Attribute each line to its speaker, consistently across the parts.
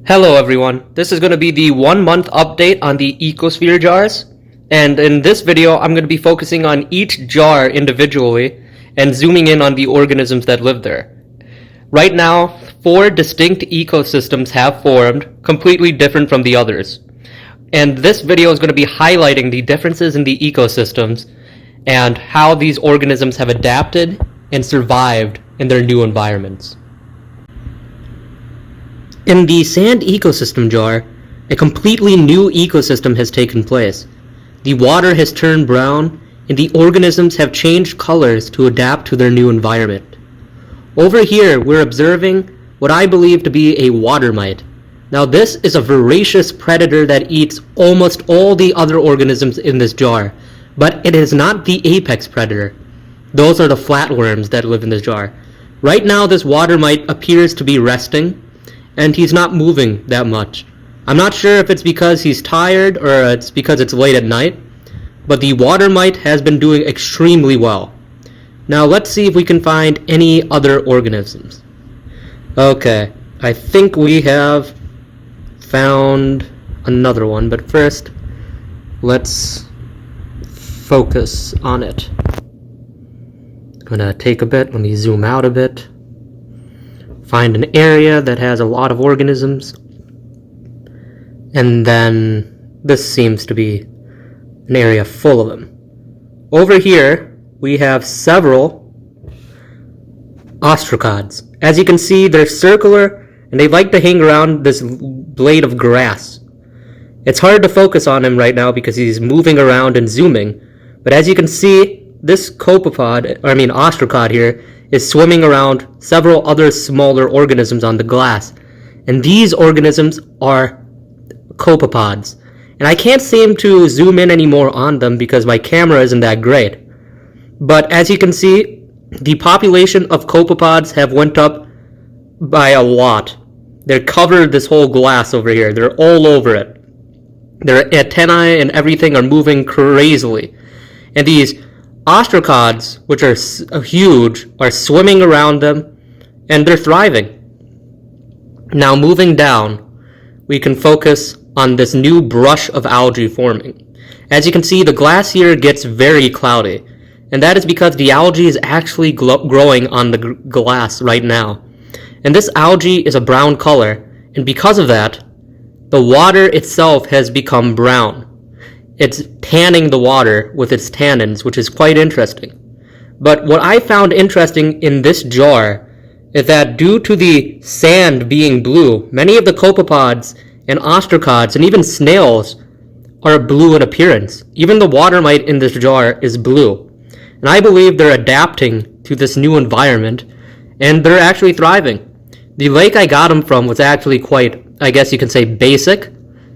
Speaker 1: Hello everyone, this is going to be the 1 month update on the Ecosphere jars, and in this video I'm going to be focusing on each jar individually and zooming in on the organisms that live there. Right now, 4 distinct ecosystems have formed, completely different from the others. And this video is going to be highlighting the differences in the ecosystems and how these organisms have adapted and survived in their new environments. In the sand ecosystem jar, a completely new ecosystem has taken place. The water has turned brown, and the organisms have changed colors to adapt to their new environment. Over here, we're observing what I believe to be a water mite. Now this is a voracious predator that eats almost all the other organisms in this jar, but it is not the apex predator. Those are the flatworms that live in this jar. Right now, this water mite appears to be resting, and he's not moving that much. I'm not sure if it's because he's tired or it's because it's late at night, but the water mite has been doing extremely well. Now let's see if we can find any other organisms. Okay, I think we have found another one, but first let's focus on it. I'm gonna take a bit, let me zoom out a bit. Find an area that has a lot of organisms, and then this seems to be an area full of them. Over here we have several Ostracods. As you can see, they're circular and they like to hang around this blade of grass. It's hard to focus on him right now because he's moving around and zooming, but as you can see, this Ostracod here is swimming around several other smaller organisms on the glass. And these organisms are copepods. And I can't seem to zoom in anymore on them because my camera isn't that great. But as you can see, the population of copepods have went up by a lot. They're covered this whole glass over here. They're all over it. Their antennae and everything are moving crazily. And these Ostracods, which are huge, are swimming around them, and they're thriving. Now moving down, we can focus on this new brush of algae forming. As you can see, the glass here gets very cloudy, and that is because the algae is actually growing on the glass right now. And this algae is a brown color, and because of that, the water itself has become brown. It's tanning the water with its tannins, which is quite interesting. But what I found interesting in this jar is that due to the sand being blue, many of the copepods and ostracods and even snails are blue in appearance. Even the water mite in this jar is blue. And I believe they're adapting to this new environment, and they're actually thriving. The lake I got them from was actually quite, I guess you can say, basic.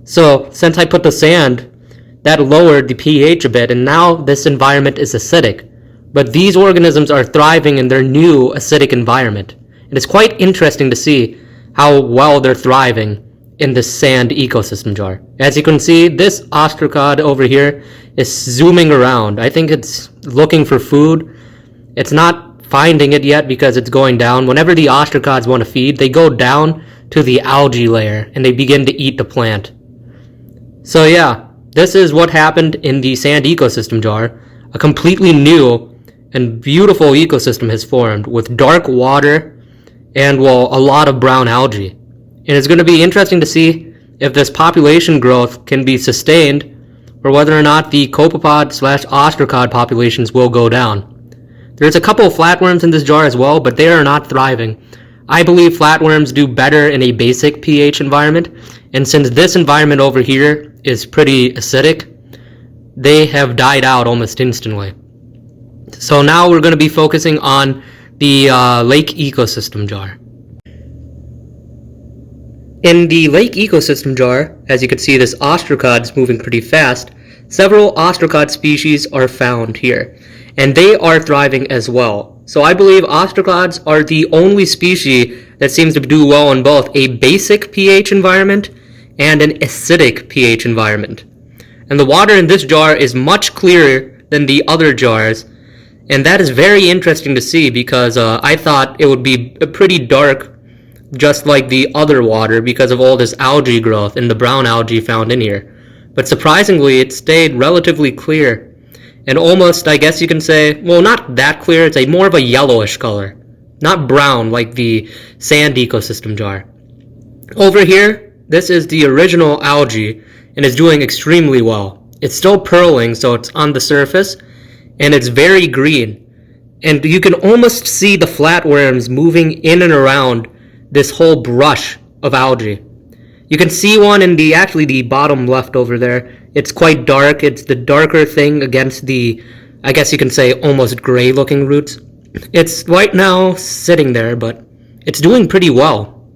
Speaker 1: So since I put the sand, that lowered the pH a bit, and now this environment is acidic. But these organisms are thriving in their new acidic environment. And it's quite interesting to see how well they're thriving in this sand ecosystem jar. As you can see, this ostracod over here is zooming around. I think it's looking for food. It's not finding it yet because it's going down. Whenever the ostracods want to feed, they go down to the algae layer and they begin to eat the plant. So yeah, this is what happened in the sand ecosystem jar. A completely new and beautiful ecosystem has formed with dark water and, well, a lot of brown algae. And it's going to be interesting to see if this population growth can be sustained or whether or not the copepod/ostracod populations will go down. There's a couple of flatworms in this jar as well, but they are not thriving. I believe flatworms do better in a basic pH environment, and since this environment over here is pretty acidic, they have died out almost instantly. So now we're going to be focusing on the lake ecosystem jar. In the lake ecosystem jar, as you can see, this ostracod's moving pretty fast. Several ostracod species are found here, and they are thriving as well. So I believe ostracods are the only species that seems to do well in both a basic pH environment and an acidic pH environment. And the water in this jar is much clearer than the other jars, And that is very interesting to see because I thought it would be pretty dark, just like the other water, because of all this algae growth and the brown algae found in here. But surprisingly, it stayed relatively clear. And almost, I guess you can say, well, not that clear, it's a more of a yellowish color. Not brown like the sand ecosystem jar. Over here, this is the original algae, and it's doing extremely well. It's still purling, so it's on the surface, and it's very green. And you can almost see the flatworms moving in and around this whole brush of algae. You can see one in the bottom left over there. It's quite dark. It's the darker thing against the, I guess you can say, almost gray looking roots. It's right now sitting there, but it's doing pretty well.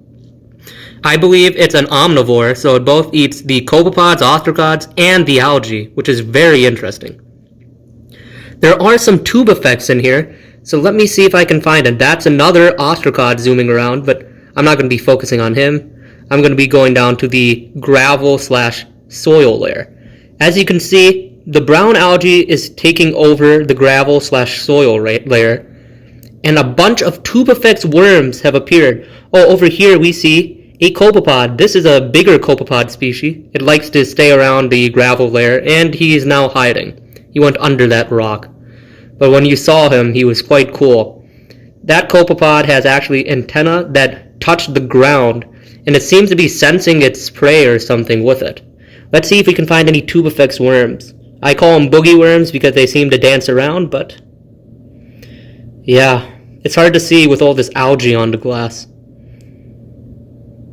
Speaker 1: I believe it's an omnivore, so it both eats the copepods, ostracods, and the algae, which is very interesting. There are some tube effects in here, so let me see if I can find it. That's another ostracod zooming around, but I'm not going to be focusing on him. I'm going to be going down to the gravel/soil layer. As you can see, the brown algae is taking over the gravel/soil layer, and a bunch of tubifex worms have appeared. Oh, over here we see a copepod. This is a bigger copepod species. It likes to stay around the gravel layer, and he is now hiding. He went under that rock. But when you saw him, he was quite cool. That copepod has actually antennae that touch the ground, and it seems to be sensing its prey or something with it. Let's see if we can find any tubifex worms. I call them boogie worms because they seem to dance around, but yeah, it's hard to see with all this algae on the glass.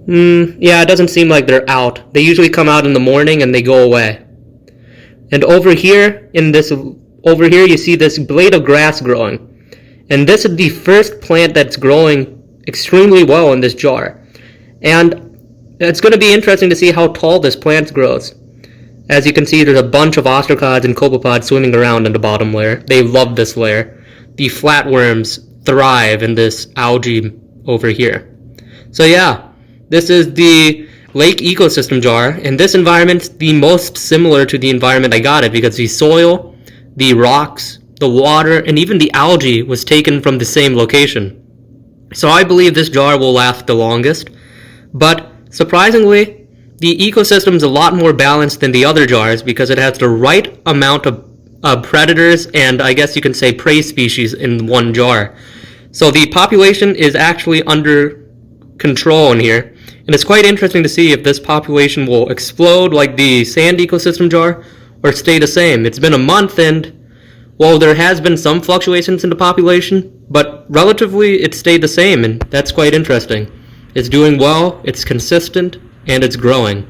Speaker 1: Yeah, it doesn't seem like they're out. They usually come out in the morning and they go away. And over here you see this blade of grass growing. And this is the first plant that's growing extremely well in this jar. And it's going to be interesting to see how tall this plant grows. As you can see, there's a bunch of ostracods and copepods swimming around in the bottom layer. They love this layer. The flatworms thrive in this algae over here. So yeah, this is the lake ecosystem jar, and this environment's the most similar to the environment I got it because the soil, the rocks, the water, and even the algae was taken from the same location. So I believe this jar will last the longest. But surprisingly, the ecosystem is a lot more balanced than the other jars because it has the right amount of predators and I guess you can say prey species in one jar. So the population is actually under control in here. And it's quite interesting to see if this population will explode like the sand ecosystem jar or stay the same. It's been a month and, well, there has been some fluctuations in the population, but relatively it stayed the same, and that's quite interesting. It's doing well, it's consistent, and it's growing.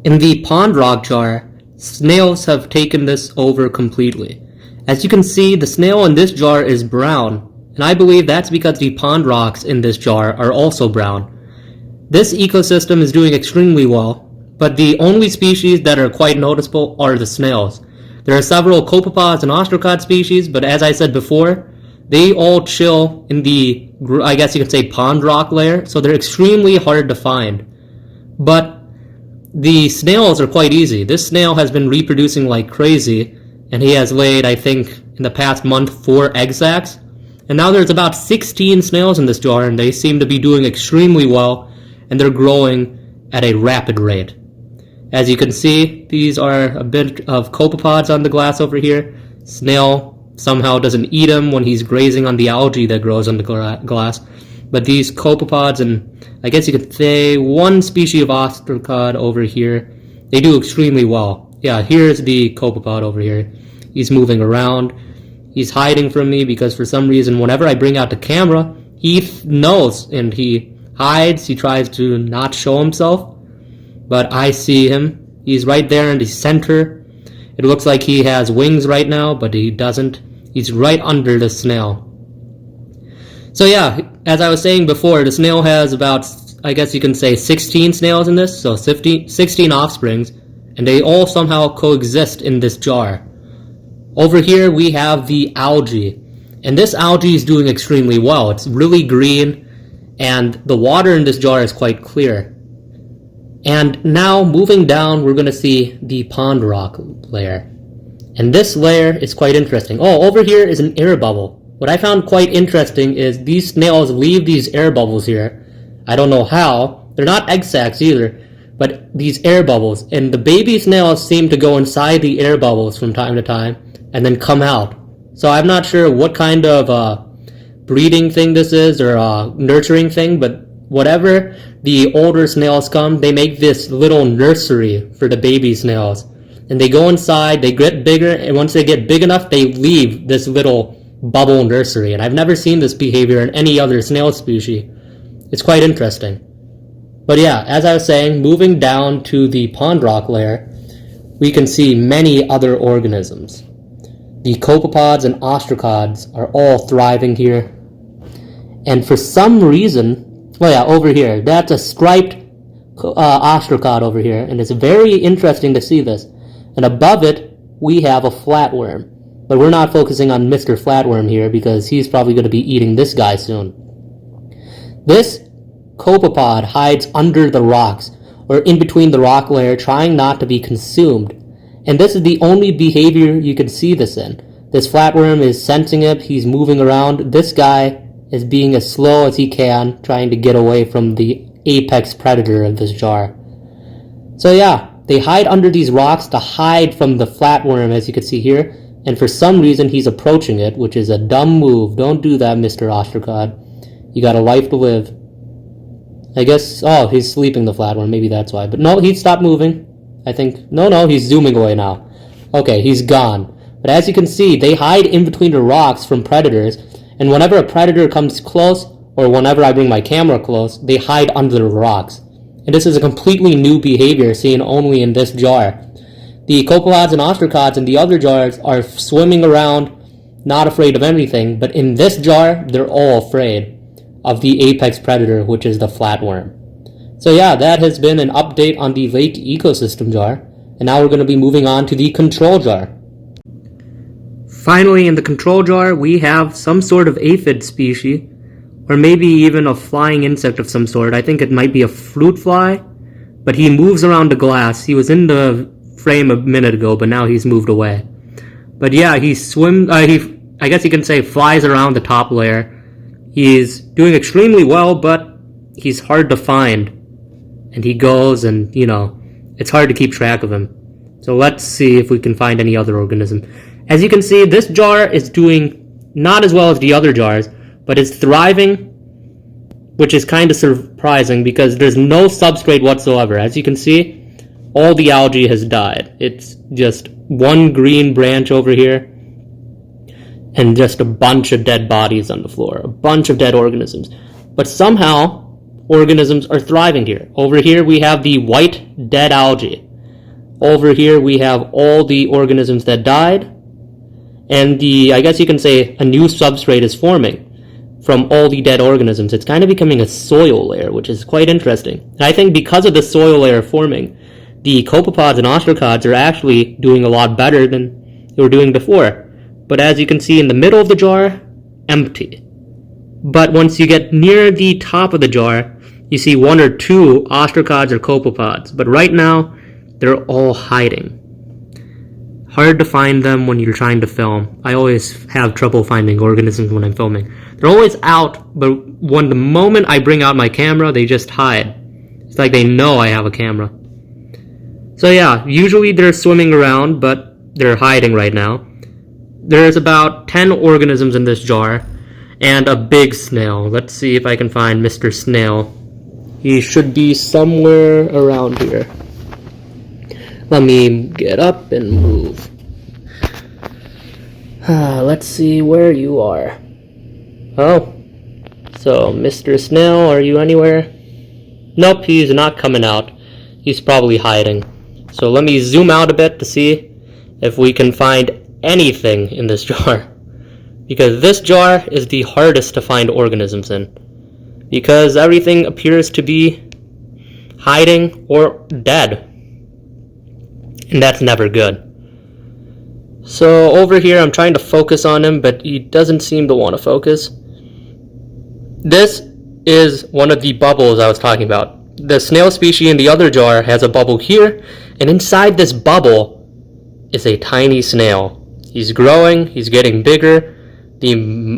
Speaker 1: In the pond rock jar, snails have taken this over completely. As you can see, the snail in this jar is brown, and I believe that's because the pond rocks in this jar are also brown. This ecosystem is doing extremely well, but the only species that are quite noticeable are the snails. There are several copepods and ostracod species, but as I said before, they all chill in the, I guess you could say, pond rock layer, so they're extremely hard to find. But the snails are quite easy. This snail has been reproducing like crazy, and he has laid, I think, in the past month, 4 egg sacs. And now there's about 16 snails in this jar, and they seem to be doing extremely well, and they're growing at a rapid rate. As you can see, these are a bit of copepods on the glass over here. Snail somehow doesn't eat him when he's grazing on the algae that grows on the glass. But these copepods and I guess you could say one species of ostracod over here, they do extremely well. Yeah, here's the copepod over here. He's moving around. He's hiding from me because for some reason whenever I bring out the camera, he knows and he hides. He tries to not show himself. But I see him. He's right there in the center. It looks like he has wings right now, but he doesn't. He's right under the snail. So yeah, as I was saying before, the snail has about, I guess you can say, 16 snails in this, so 16 offsprings, and they all somehow coexist in this jar. Over here we have the algae, and this algae is doing extremely well. It's really green, and the water in this jar is quite clear. And now, moving down, we're going to see the pond rock layer. And this layer is quite interesting. Oh, over here is an air bubble. What I found quite interesting is these snails leave these air bubbles here. I don't know how. They're not egg sacs either, but these air bubbles. And the baby snails seem to go inside the air bubbles from time to time and then come out. So I'm not sure what kind of breeding thing this is or nurturing thing, but whatever the older snails come, they make this little nursery for the baby snails. And they go inside, they get bigger, and once they get big enough, they leave this little bubble nursery. And I've never seen this behavior in any other snail species. It's quite interesting. But yeah, as I was saying, moving down to the pond rock layer, we can see many other organisms. The copepods and ostracods are all thriving here. And for some reason, oh yeah, over here, that's a striped ostracod over here, and it's very interesting to see this. And above it, we have a flatworm. But we're not focusing on Mr. Flatworm here because he's probably going to be eating this guy soon. This copepod hides under the rocks, or in between the rock layer, trying not to be consumed. And this is the only behavior you can see this in. This flatworm is sensing it, he's moving around. This guy is being as slow as he can, trying to get away from the apex predator of this jar. So yeah, they hide under these rocks to hide from the flatworm, as you can see here. And for some reason, he's approaching it, which is a dumb move. Don't do that, Mr. Ostracod. You got a life to live. I guess, oh, he's sleeping, the flatworm. Maybe that's why. But no, he stopped moving. I think, no, he's zooming away now. Okay, he's gone. But as you can see, they hide in between the rocks from predators. And whenever a predator comes close, or whenever I bring my camera close, they hide under the rocks. And this is a completely new behavior seen only in this jar. The copepods and ostracods in the other jars are swimming around, not afraid of anything, but in this jar, they're all afraid of the apex predator, which is the flatworm. So yeah, that has been an update on the lake ecosystem jar, and now we're going to be moving on to the control jar. Finally, in the control jar, we have some sort of aphid species, or maybe even a flying insect of some sort. I think it might be a fruit fly, but he moves around the glass. He was in the frame a minute ago, but now he's moved away. But yeah, he swims, I guess you can say flies around the top layer. He's doing extremely well, but he's hard to find. And he goes and, it's hard to keep track of him. So let's see if we can find any other organism. As you can see, this jar is doing not as well as the other jars, but it's thriving, which is kind of surprising because there's no substrate whatsoever. As you can see, all the algae has died. It's just one green branch over here and just a bunch of dead bodies on the floor, a bunch of dead organisms. But somehow, organisms are thriving here. Over here, we have the white dead algae. Over here, we have all the organisms that died. And I guess you can say, a new substrate is forming from all the dead organisms. It's kind of becoming a soil layer, which is quite interesting. And I think because of the soil layer forming, the copepods and ostracods are actually doing a lot better than they were doing before. But as you can see in the middle of the jar, empty. But once you get near the top of the jar, you see one or two ostracods or copepods. But right now, they're all hiding. Hard to find them when you're trying to film. I always have trouble finding organisms when I'm filming. They're always out, but when the moment I bring out my camera, they just hide. It's like they know I have a camera. So yeah, usually they're swimming around, but they're hiding right now. There's about 10 organisms in this jar, and a big snail. Let's see if I can find Mr. Snail. He should be somewhere around here. Let me get up and move. Let's see where you are. Oh, so Mr. Snail, are you anywhere? Nope, he's not coming out. He's probably hiding. So let me zoom out a bit to see if we can find anything in this jar. Because this jar is the hardest to find organisms in. Because everything appears to be hiding or dead. And that's never good. So over here I'm trying to focus on him, but he doesn't seem to want to focus. This is one of the bubbles I was talking about. The snail species in the other jar has a bubble here, and inside this bubble is a tiny snail. He's growing, he's getting bigger.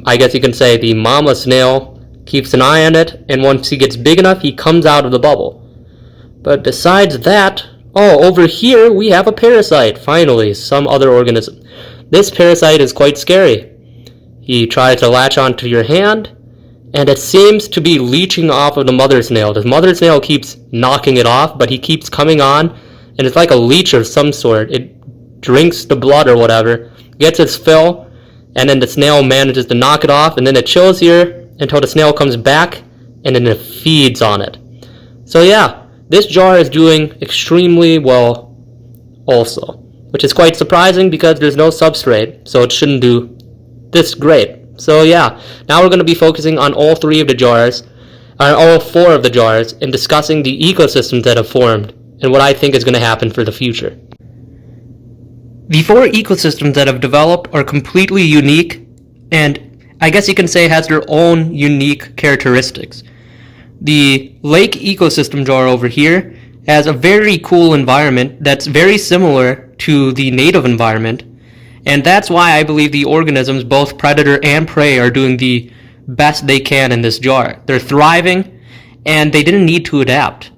Speaker 1: I guess you can say the mama snail keeps an eye on it, and once he gets big enough, he comes out of the bubble. But besides that, over here we have a parasite, finally, some other organism. This parasite is quite scary. He tries to latch onto your hand, and it seems to be leeching off of the mother snail. The mother snail keeps knocking it off, but he keeps coming on, and it's like a leech of some sort. It drinks the blood or whatever, gets its fill, and then the snail manages to knock it off, and then it chills here until the snail comes back, and then it feeds on it. So yeah, this jar is doing extremely well also, which is quite surprising because there's no substrate, so it shouldn't do this great. So yeah, now we're going to be focusing on all four of the jars, and discussing the ecosystems that have formed and what I think is going to happen for the future. The four ecosystems that have developed are completely unique, and I guess you can say has their own unique characteristics. The lake ecosystem jar over here has a very cool environment that's very similar to the native environment, and that's why I believe the organisms, both predator and prey, are doing the best they can in this jar. They're thriving, and they didn't need to adapt.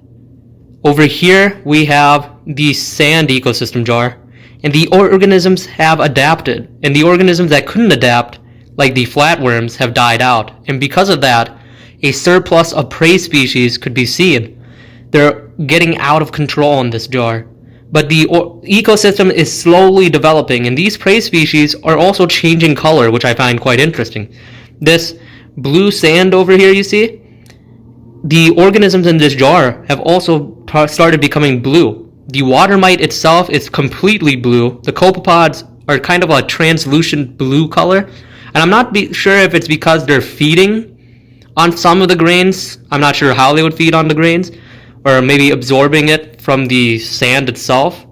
Speaker 1: Over here we have the sand ecosystem jar, and the organisms have adapted, and the organisms that couldn't adapt, like the flatworms, have died out, and because of that, a surplus of prey species could be seen. They're getting out of control in this jar. But the ecosystem is slowly developing, and these prey species are also changing color, which I find quite interesting. This blue sand over here, you see? The organisms in this jar have also started becoming blue. The water mite itself is completely blue. The copepods are kind of a translucent blue color. And I'm not sure if it's because they're feeding on some of the grains. I'm not sure how they would feed on the grains, or maybe absorbing it from the sand itself.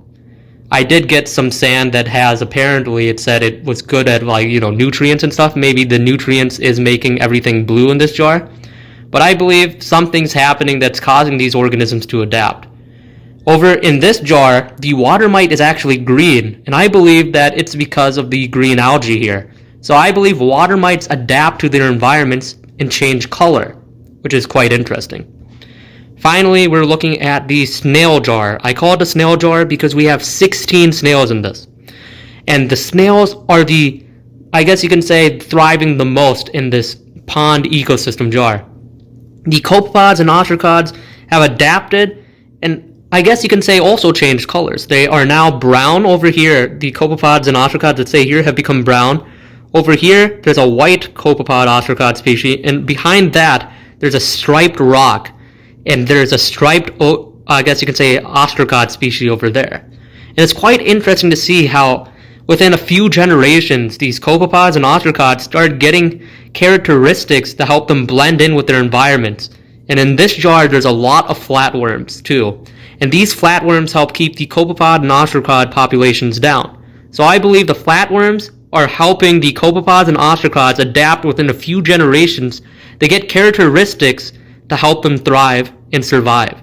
Speaker 1: I did get some sand that has, apparently it said it was good at nutrients and stuff. Maybe the nutrients is making everything blue in this jar. But I believe something's happening that's causing these organisms to adapt. Over in this jar, the water mite is actually green, and I believe that it's because of the green algae here. So I believe water mites adapt to their environments and change color, which is quite interesting. Finally, we're looking at the snail jar. I call it a snail jar because we have 16 snails in this. And the snails are I guess you can say, thriving the most in this pond ecosystem jar. The copepods and ostracods have adapted, and I guess you can say also changed colors. They are now brown over here. The copepods and ostracods that say here have become brown. Over here, there's a white copepod ostracod species, and behind that, there's a striped rock, and there's a striped, I guess you can say, ostracod species over there. And it's quite interesting to see how, within a few generations, these copepods and ostracods start getting characteristics to help them blend in with their environments. And in this jar, there's a lot of flatworms, too. And these flatworms help keep the copepod and ostracod populations down. So I believe the flatworms are helping the copepods and ostracods adapt within a few generations to get characteristics to help them thrive and survive.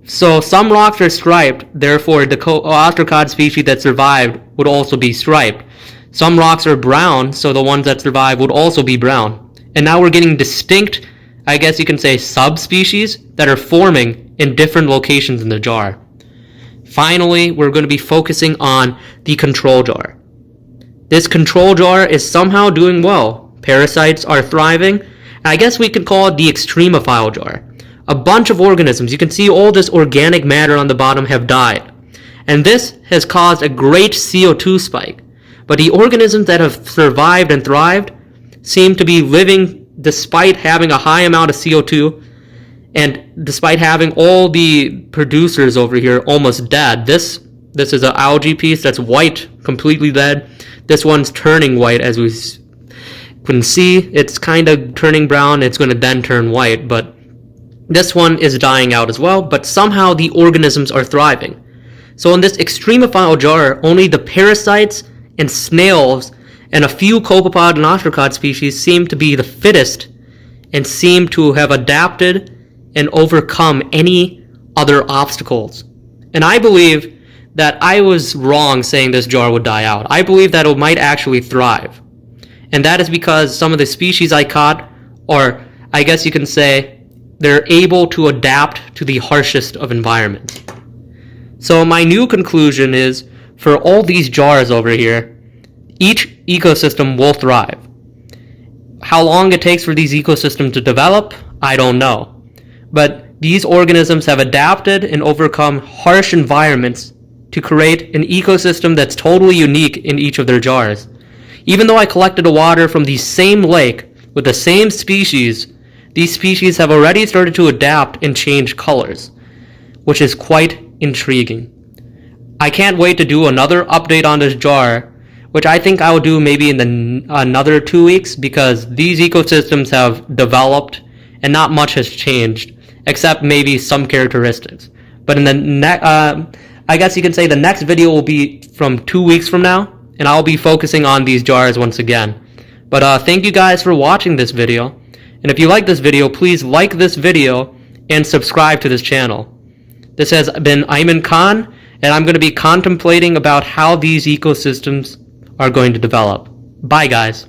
Speaker 1: So some rocks are striped, therefore the ostracod species that survived would also be striped. Some rocks are brown, so the ones that survive would also be brown. And now we're getting distinct, I guess you can say, subspecies that are forming in different locations in the jar. Finally, we're going to be focusing on the control jar. This control jar is somehow doing well. Parasites are thriving, and I guess we could call it the extremophile jar. A bunch of organisms, you can see all this organic matter on the bottom, have died. And this has caused a great CO2 spike. But the organisms that have survived and thrived seem to be living despite having a high amount of CO2, and despite having all the producers over here almost dead. This is an algae piece that's white, completely dead. This one's turning white, as we can see. It's kind of turning brown. It's going to then turn white, but this one is dying out as well. But somehow the organisms are thriving. So in this extremophile jar, only the parasites and snails and a few copepod and ostracod species seem to be the fittest and seem to have adapted and overcome any other obstacles. And I believe that I was wrong saying this jar would die out. I believe that it might actually thrive. And that is because some of the species I caught, or I guess you can say, they're able to adapt to the harshest of environments. So my new conclusion is, for all these jars over here, each ecosystem will thrive. How long it takes for these ecosystems to develop, I don't know. But these organisms have adapted and overcome harsh environments to create an ecosystem that's totally unique in each of their jars. Even though I collected the water from the same lake with the same species, these species have already started to adapt and change colors, which is quite intriguing. I can't wait to do another update on this jar, which I think I will do maybe in another 2 weeks, because these ecosystems have developed and not much has changed, except maybe some characteristics. But in the I guess you can say the next video will be from 2 weeks from now, and I'll be focusing on these jars once again. But thank you guys for watching this video, and if you like this video, please like this video and subscribe to this channel. This has been Ayman Khan, and I'm going to be contemplating about how these ecosystems are going to develop. Bye, guys.